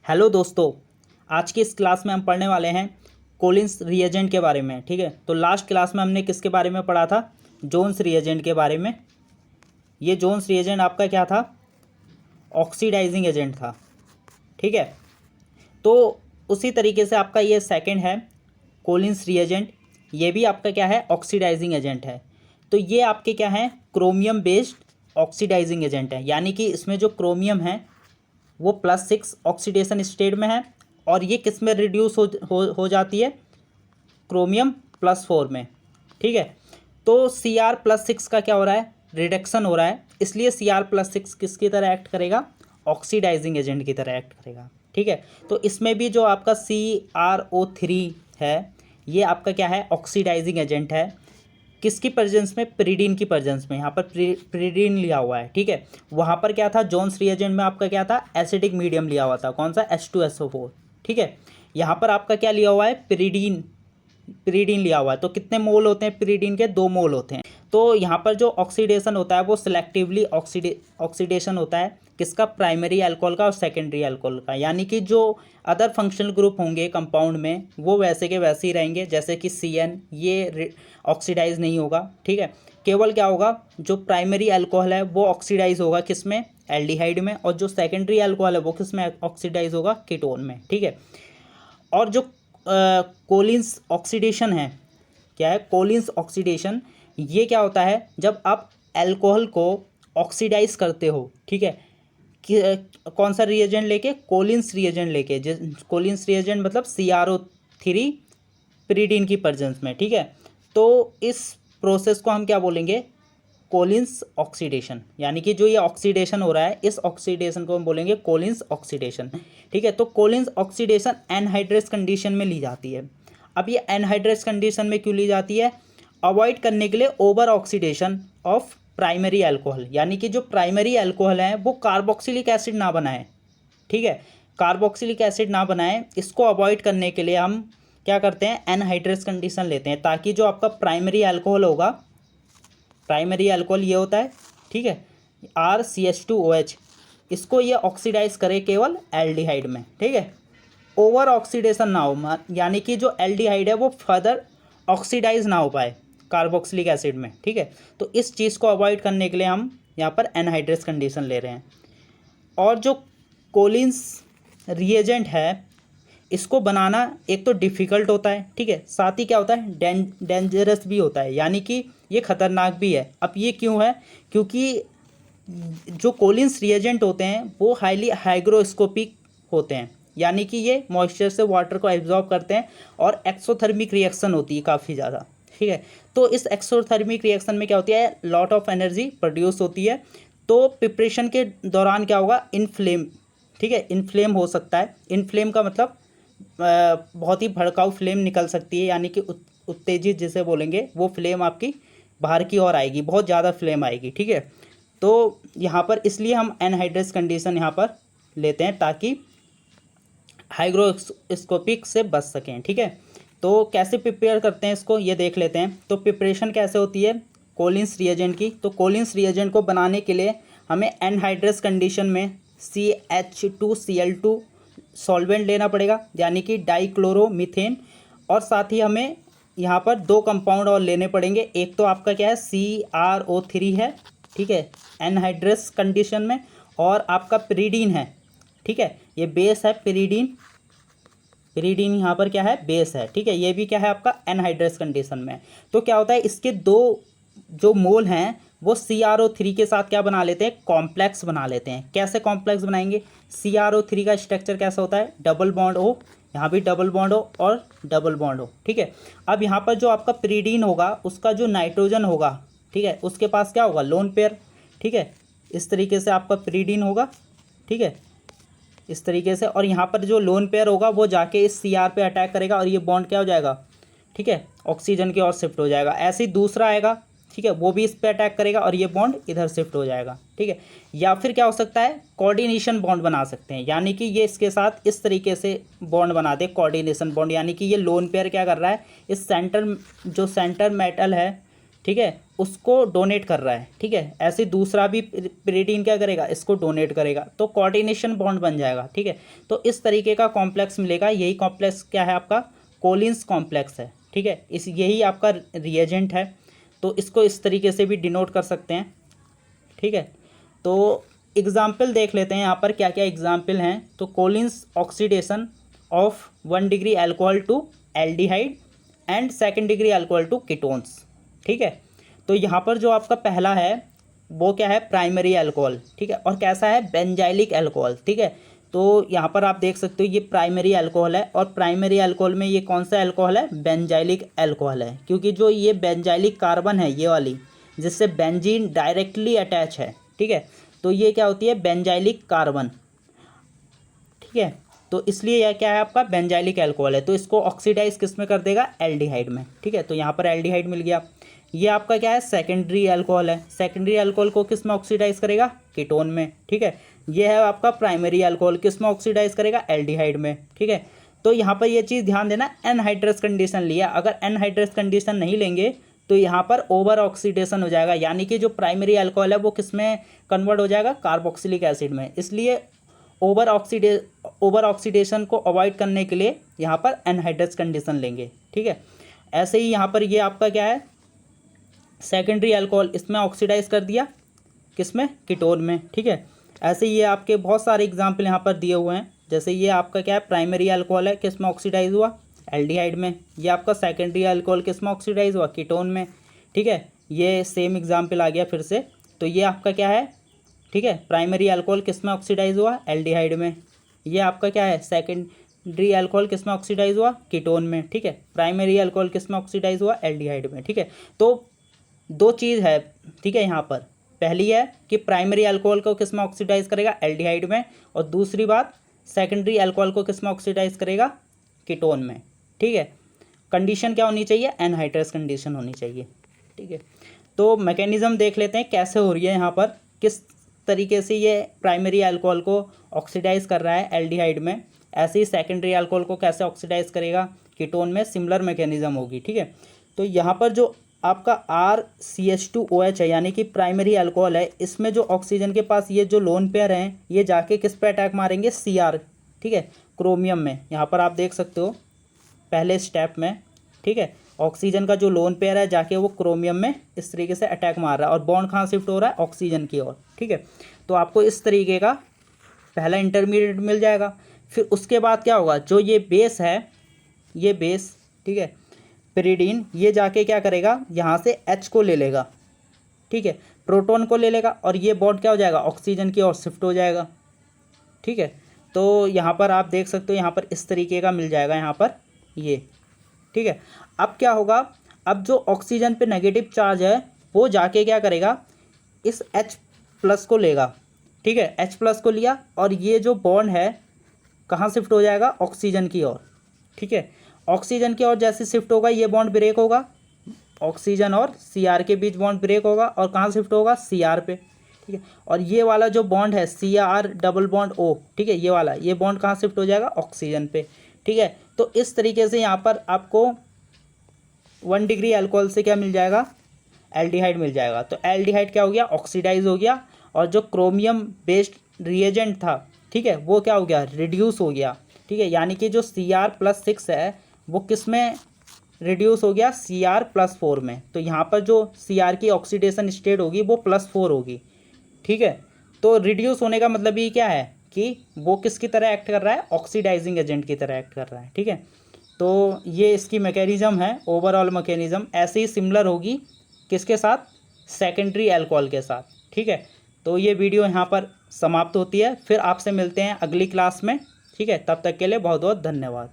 Hello दोस्तों, आज की इस क्लास में हम पढ़ने वाले हैं कोलिन्स रिएजेंट के बारे में। ठीक है, तो लास्ट क्लास में हमने किसके बारे में पढ़ा था? जोन्स रिएजेंट के बारे में। ये जोन्स रिएजेंट आपका क्या था? ऑक्सीडाइजिंग एजेंट था। ठीक है, तो उसी तरीके से आपका ये सेकंड है कोलिन्स रिएजेंट। ये भी आपका क्या है? ऑक्सीडाइजिंग एजेंट है। तो ये आपके क्या है? क्रोमियम बेस्ड ऑक्सीडाइजिंग एजेंट है, यानी कि इसमें जो क्रोमियम है वो +6 ऑक्सीडेशन स्टेट में है और ये किस में रिड्यूस हो जाती है? क्रोमियम +4 में। ठीक है, तो Cr+6 का क्या हो रहा है? रिडक्शन हो रहा है, इसलिए Cr+6 किसकी तरह एक्ट करेगा? ऑक्सीडाइजिंग एजेंट की तरह एक्ट करेगा। ठीक है, तो इसमें भी जो आपका CrO3 है ये आपका क्या है? ऑक्सीडाइजिंग एजेंट है। किसकी प्रेजेंस में? पिरिडीन की प्रेजेंस में। यहाँ पर पिरिडीन लिया हुआ है। ठीक है, वहाँ पर क्या था? जोन्स रिएजेंट में आपका क्या था? एसिडिक मीडियम लिया हुआ था। कौन सा? H2SO4। ठीक है, यहाँ पर आपका क्या लिया हुआ है? पिरिडीन लिया हुआ है। तो कितने मोल होते हैं पिरिडीन के? 2 मोल होते हैं। तो यहाँ पर जो ऑक्सीडेशन होता है वो सिलेक्टिवली ऑक्सीडेशन होता है किसका? प्राइमरी अल्कोहल का और सेकेंडरी अल्कोहल का। यानी कि जो अदर फंक्शनल ग्रुप होंगे कंपाउंड में वो वैसे के वैसे ही रहेंगे, जैसे कि CN ये ऑक्सीडाइज नहीं होगा। ठीक है, केवल क्या होगा? जो प्राइमरी अल्कोहल है वो ऑक्सीडाइज होगा किस में? एल्डिहाइड में। और जो सेकेंडरी अल्कोहल है वो किस में ऑक्सीडाइज होगा? कीटोन में। ठीक है, और जो कोलिन्स ऑक्सीडेशन है, क्या है? कोलिन्स ऑक्सीडेशन ये क्या होता है? जब आप अल्कोहल को ऑक्सीडाइज करते हो। ठीक है, कौन सा रिएजेंट लेके? कोलिन्स रिएजेंट लेके। कोलिन्स रिएजेंट मतलब CrO3 पिरिडीन की प्रेजेंस में। ठीक है, तो इस प्रोसेस को हम क्या बोलेंगे? Collins oxidation. यानी कि जो ये ऑक्सीडेशन हो रहा है इस ऑक्सीडेशन को हम बोलेंगे कोलिन्स ऑक्सीडेशन। ठीक है, तो कोलिन्स ऑक्सीडेशन एनहाइड्रस कंडीशन में ली जाती है। अब ये एनहाइड्रस कंडीशन में क्यों ली जाती है? अवॉइड करने के लिए over oxidation of primary alcohol. यानी कि जो प्राइमरी अल्कोहल है वो कार्बोक्सिलिक एसिड ना बनाए। ठीक है, कार्बोक्सिलिक एसिड ना बनाए, इसको अवॉइड करने के लिए हम क्या करते हैं? एनहाइड्रस कंडीशन लेते हैं, ताकि जो आपका प्राइमरी अल्कोहल होगा, प्राइमरी अल्कोहल ये होता है। ठीक है, RCH2OH, इसको ये ऑक्सीडाइज करे केवल एल्डिहाइड में। ठीक है, ओवर ऑक्सीडेशन ना हो, यानी कि जो एल्डिहाइड है वो फर्दर ऑक्सीडाइज ना हो पाए कार्बोक्सिलिक एसिड में। ठीक है, तो इस चीज़ को अवॉइड करने के लिए हम यहाँ पर एनहाइड्रस कंडीशन ले रहे हैं। और जो कोलिन्स रिएजेंट है इसको बनाना एक तो डिफ़िकल्ट होता है। ठीक है, साथ ही क्या होता है? डेंजरस भी होता है, यानी कि ये खतरनाक भी है। अब ये क्यों है? क्योंकि जो कोलिन्स रिएजेंट होते हैं वो हाईली हाइग्रोस्कोपिक होते हैं, यानी कि ये मॉइस्चर से वाटर को एब्जॉर्ब करते हैं और एक्सोथर्मिक रिएक्शन होती है काफ़ी ज़्यादा। ठीक है, तो इस एक्सोथर्मिक रिएक्शन में क्या होती है? लॉट ऑफ एनर्जी प्रोड्यूस होती है। तो प्रिपरेशन के दौरान क्या होगा? इनफ्लेम। ठीक है, इनफ्लेम हो सकता है। इनफ्लेम का मतलब बहुत ही भड़काऊ फ्लेम निकल सकती है, यानी कि उत्तेजित जिसे बोलेंगे वो फ्लेम आपकी बाहर की ओर आएगी, बहुत ज़्यादा फ्लेम आएगी। ठीक है, तो यहाँ पर इसलिए हम एनहाइड्रस कंडीशन यहाँ पर लेते हैं ताकि हाइग्रोस्कोपिक से बच सकें। ठीक है, तो कैसे प्रिपेयर करते हैं इसको ये देख लेते हैं। तो प्रिपरेशन कैसे होती है कोलिन्स रिएजेंट की? तो कोलिन्स रिएजेंट को बनाने के लिए हमें एनहाइड्रस कंडीशन में CH2Cl2 सॉल्वेंट लेना पड़ेगा, यानी कि डाइक्लोरोमीथेन। और साथ ही हमें यहाँ पर 2 कंपाउंड और लेने पड़ेंगे। एक तो आपका क्या है? CrO3 है। ठीक है, एनहाइड्रस कंडीशन में। और आपका पिरिडीन है। ठीक है, ये बेस है पिरिडीन। पिरिडीन यहाँ पर क्या है? बेस है। ठीक है, ये भी क्या है? आपका एनहाइड्रस कंडीशन में। तो क्या होता है? इसके 2 जो मोल हैं वो CrO3 के साथ क्या बना लेते हैं? कॉम्प्लेक्स बना लेते हैं। कैसे कॉम्प्लेक्स बनाएंगे? CrO3 का स्ट्रक्चर कैसा होता है? डबल बॉन्ड हो, यहाँ भी डबल बॉन्ड हो और डबल बॉन्ड हो। ठीक है, अब यहाँ पर जो आपका पिरिडीन होगा उसका जो नाइट्रोजन होगा, ठीक है, उसके पास क्या होगा? Lone pair. ठीक है, इस तरीके से आपका पिरिडीन होगा। ठीक है, इस तरीके से। और यहाँ पर जो लोन पेयर होगा वो जाके इस Cr पे अटैक करेगा और ये बॉन्ड क्या हो जाएगा? ठीक है, ऑक्सीजन की ओर शिफ्ट हो जाएगा। ऐसे ही दूसरा आएगा। ठीक है, वो भी इस पे अटैक करेगा और ये बॉन्ड इधर शिफ्ट हो जाएगा। ठीक है, या फिर क्या हो सकता है? कोऑर्डिनेशन बॉन्ड बना सकते हैं, यानी कि ये इसके साथ इस तरीके से बॉन्ड बना दे, कोऑर्डिनेशन बॉन्ड। यानी कि ये लोन पेयर क्या कर रहा है? इस सेंटर, जो सेंटर मेटल है, ठीक है, उसको डोनेट कर रहा है। ठीक है, ऐसे दूसरा भी प्रोटीन क्या करेगा, इसको डोनेट करेगा, तो कोऑर्डिनेशन बॉन्ड बन जाएगा। ठीक है, तो इस तरीके का कॉम्प्लेक्स मिलेगा। यही कॉम्प्लेक्स क्या है आपका, कोलिन्स कॉम्प्लेक्स है। ठीक है, इस यही आपका रिएजेंट है, तो इसको इस तरीके से भी डिनोट कर सकते हैं। ठीक है, तो एग्जाम्पल देख लेते हैं यहाँ पर क्या क्या एग्जाम्पल हैं। तो Collins oxidation of 1 degree alcohol to aldehyde and 2nd degree alcohol to ketones. ठीक है, तो यहाँ पर जो आपका पहला है वो क्या है, प्राइमरी अल्कोहल। ठीक है, और कैसा है, बेंजाइलिक अल्कोहल। ठीक है, तो यहाँ पर आप देख सकते हो ये प्राइमरी अल्कोहल है, और प्राइमरी अल्कोहल में ये कौन सा अल्कोहल है, बेंजाइलिक अल्कोहल है, क्योंकि जो ये बेंजाइलिक कार्बन है ये वाली, जिससे बेंजीन डायरेक्टली अटैच है। ठीक है, तो ये क्या होती है, बेंजाइलिक कार्बन। ठीक है, तो इसलिए यह क्या है आपका, बेंजाइलिक अल्कोहल है। तो इसको ऑक्सीडाइज किस में कर देगा, एल्डिहाइड में। ठीक है, तो यहाँ पर एल्डिहाइड मिल गया। ये आपका क्या है, सेकेंडरी अल्कोहल है। सेकेंडरी अल्कोहल को किस में ऑक्सीडाइज करेगा, कीटोन में। ठीक है, ये है आपका प्राइमरी अल्कोहल, किस में ऑक्सीडाइज करेगा, एल्डिहाइड में। ठीक है, तो यहाँ पर ये चीज़ ध्यान देना, एनहाइड्रस कंडीशन लिया। अगर एनहाइड्रस कंडीशन नहीं लेंगे तो यहाँ पर ओवर ऑक्सीडेशन हो जाएगा, यानी कि जो प्राइमरी अल्कोहल है वो किस में कन्वर्ट हो जाएगा, कार्बोक्सिलिक एसिड में। इसलिए ओवर ऑक्सीडेशन को अवॉइड करने के लिए यहाँ पर एनहाइड्रस कंडीशन लेंगे। ठीक है, ऐसे ही यहाँ पर ये आपका क्या है, सेकेंडरी अल्कोहल, इसमें ऑक्सीडाइज कर दिया किसमें, कीटोन में। ठीक है, ऐसे ये आपके बहुत सारे एग्जाम्पल यहाँ पर दिए हुए हैं। जैसे ये आपका क्या है, प्राइमरी अल्कोहल है, किसमें ऑक्सीडाइज हुआ, एल्डिहाइड में। ये आपका सेकेंडरी अल्कोहल किसमें ऑक्सीडाइज हुआ, कीटोन में। ठीक है, ये सेम एग्जाम्पल आ गया फिर से। तो ये आपका क्या है, ठीक है, प्राइमरी अल्कोहल किसमें ऑक्सीडाइज हुआ, एल्डिहाइड में। ये आपका क्या है, सेकेंडरी अल्कोहल किसमें ऑक्सीडाइज हुआ, कीटोन में। ठीक है, प्राइमरी अल्कोहल किसमें ऑक्सीडाइज हुआ, एल्डिहाइड में। ठीक है, तो दो चीज़ है। ठीक है, यहाँ पर पहली है कि प्राइमरी अल्कोहल को किसमें ऑक्सीडाइज करेगा, एल्डिहाइड में, और दूसरी बात सेकेंडरी अल्कोहल को किसमें ऑक्सीडाइज करेगा, कीटोन में। ठीक है, कंडीशन क्या होनी चाहिए, एनहाइड्रस कंडीशन होनी चाहिए। ठीक है, तो मैकेनिज्म देख लेते हैं कैसे हो रही है, यहाँ पर किस तरीके से ये प्राइमरी अल्कोहल को ऑक्सीडाइज कर रहा है एल्डिहाइड में, ऐसे ही सेकेंडरी अल्कोहल को कैसे ऑक्सीडाइज करेगा कीटोन में, सिमिलर मैकेनिज्म होगी। ठीक है, तो यहाँ पर जो आपका RCH2OH है, यानी कि प्राइमरी अल्कोहल है, इसमें जो ऑक्सीजन के पास ये जो लोन पेयर हैं, ये जाके किस पे अटैक मारेंगे, Cr। ठीक है, क्रोमियम में। यहाँ पर आप देख सकते हो पहले स्टेप में। ठीक है, ऑक्सीजन का जो लोन पेयर है जाके वो क्रोमियम में इस तरीके से अटैक मार रहा है, और बॉन्ड कहाँ शिफ्ट हो रहा है, ऑक्सीजन की ओर। ठीक है, तो आपको इस तरीके का पहला इंटरमीडिएट मिल जाएगा। फिर उसके बाद क्या होगा, जो ये बेस है, ये बेस, ठीक है, pyridine, ये जाके क्या करेगा, यहाँ से H को ले लेगा। ठीक है, प्रोटॉन को ले लेगा, और ये बॉन्ड क्या हो जाएगा, ऑक्सीजन की ओर शिफ्ट हो जाएगा। ठीक है, तो यहाँ पर आप देख सकते हो, यहाँ पर इस तरीके का मिल जाएगा यहाँ पर ये। ठीक है, अब क्या होगा, अब जो ऑक्सीजन पे नेगेटिव चार्ज है वो जाके क्या करेगा, इस H+ को लेगा। ठीक है, H+ को लिया, और ये जो बॉन्ड है कहाँ शिफ्ट हो जाएगा, ऑक्सीजन की ओर। ठीक है, ऑक्सीजन की ओर जैसे शिफ्ट होगा ये बॉन्ड ब्रेक होगा, ऑक्सीजन और Cr के बीच बॉन्ड ब्रेक होगा, और कहाँ शिफ्ट होगा, Cr पे। ठीक है, और ये वाला जो बॉन्ड है Cr डबल बॉन्ड O, ठीक है, ये वाला, ये बॉन्ड कहाँ शिफ्ट हो जाएगा, ऑक्सीजन पे। ठीक है, तो इस तरीके से यहाँ पर आपको 1 डिग्री अल्कोहल से क्या मिल जाएगा, एल्डिहाइड मिल जाएगा। तो एल्डिहाइड क्या हो गया, ऑक्सीडाइज हो गया, और जो क्रोमियम बेस्ड रिएजेंट था, ठीक है, वो क्या हो गया, रिड्यूस हो गया। ठीक है, यानी कि जो Cr+6 है वो किस में रिड्यूस हो गया, Cr+4 में। तो यहाँ पर जो Cr की ऑक्सीडेशन स्टेट होगी वो +4 होगी। ठीक है, तो रिड्यूस होने का मतलब ये क्या है कि वो किसकी तरह एक्ट कर रहा है, ऑक्सीडाइजिंग एजेंट की तरह एक्ट कर रहा है। ठीक है, तो ये इसकी मैकेनिज्म है, ओवरऑल मैकेनिज्म ऐसे ही सिमिलर होगी किसके साथ, सेकेंडरी अल्कोहल के साथ। ठीक है, तो ये वीडियो यहाँ पर समाप्त होती है, फिर आपसे मिलते हैं अगली क्लास में। ठीक है, तब तक के लिए बहुत बहुत धन्यवाद।